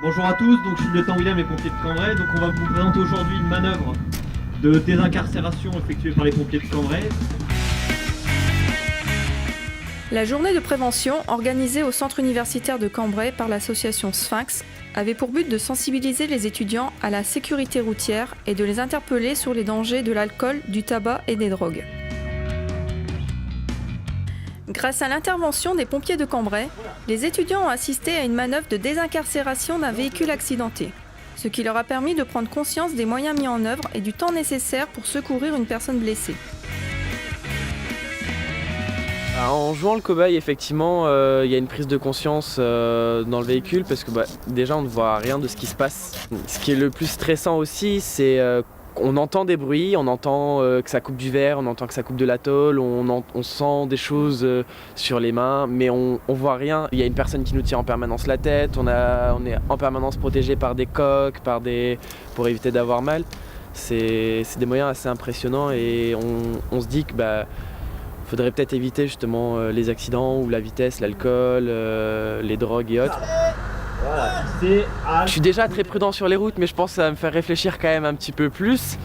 Bonjour à tous, donc je suis le lieutenant William, les pompiers de Cambrai. Donc on va vous présenter aujourd'hui une manœuvre de désincarcération effectuée par les pompiers de Cambrai. La journée de prévention organisée au centre universitaire de Cambrai par l'association Sphinx avait pour but de sensibiliser les étudiants à la sécurité routière et de les interpeller sur les dangers de l'alcool, du tabac et des drogues. Grâce à l'intervention des pompiers de Cambrai, les étudiants ont assisté à une manœuvre de désincarcération d'un véhicule accidenté, ce qui leur a permis de prendre conscience des moyens mis en œuvre et du temps nécessaire pour secourir une personne blessée. En jouant le cobaye, effectivement, il y a une prise de conscience dans le véhicule parce que déjà on ne voit rien de ce qui se passe. Ce qui est le plus stressant aussi, c'est qu'on entend des bruits, on entend que ça coupe du verre, on entend que ça coupe de la tôle, on sent des choses sur les mains, mais on voit rien. Il y a une personne qui nous tient en permanence la tête, on est en permanence protégé par des coques, pour éviter d'avoir mal. C'est des moyens assez impressionnants et on se dit que faudrait peut-être éviter justement les accidents ou la vitesse, l'alcool, les drogues et autres. Je suis déjà très prudent sur les routes, mais je pense que ça va me faire réfléchir quand même un petit peu plus.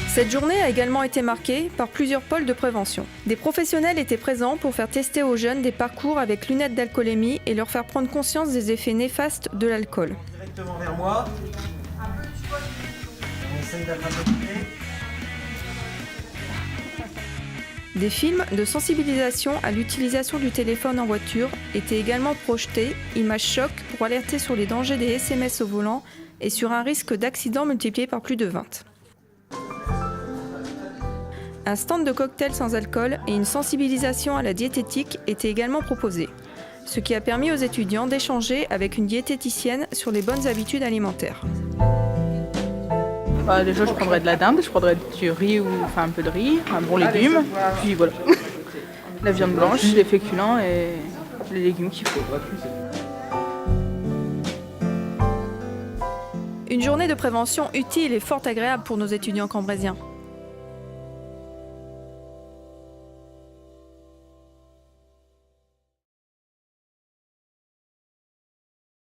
Cette journée a également été marquée par plusieurs pôles de prévention. Des professionnels étaient présents pour faire tester aux jeunes des parcours avec lunettes d'alcoolémie et leur faire prendre conscience des effets néfastes de l'alcool. Directement vers moi. On essaye d'attraper le pied. Des films de sensibilisation à l'utilisation du téléphone en voiture étaient également projetés, images choc pour alerter sur les dangers des SMS au volant et sur un risque d'accident multiplié par plus de 20. Un stand de cocktails sans alcool et une sensibilisation à la diététique étaient également proposés, ce qui a permis aux étudiants d'échanger avec une diététicienne sur les bonnes habitudes alimentaires. Déjà, je prendrais de la dinde, je prendrais du riz ou un peu de riz, un bon légume, puis voilà. La viande blanche, les féculents et les légumes qu'il faut. Une journée de prévention utile et fort agréable pour nos étudiants cambraisiens.